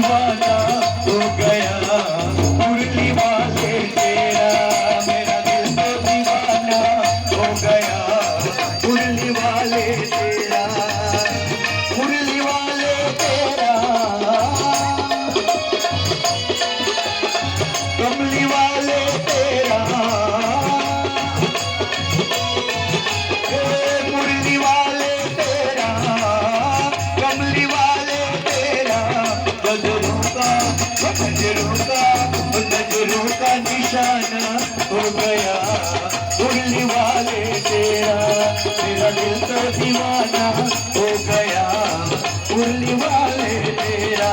दीवाना हो गया मुरली वाले तेरा, मेरा दिल तो दीवाना हो गया मुरली वाले तेरा, मुरली वाले तेरा, कमली वाले तेरा, मुरली वाले तेरा, कमली वाले तेरा, गजरों का नजरों का निशाना हो गया मुरली वाले तेरा, मेरा दिल तो दीवाना हो गया मुरली वाले तेरा।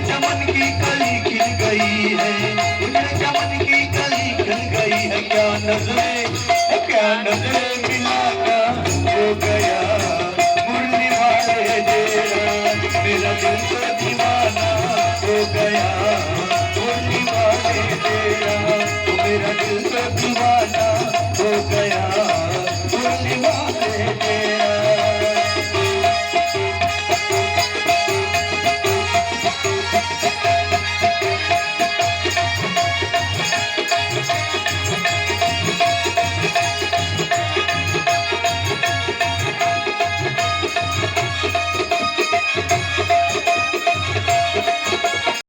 चमन की कली खिल गई है, मुझे चमन की कली खिल गई है, क्या नजरे मिलाना हो गया मुरली वाले तेरा, मेरा दिल तो दीवाना हो गया मुरली वाले तेरा, मेरा दिल तो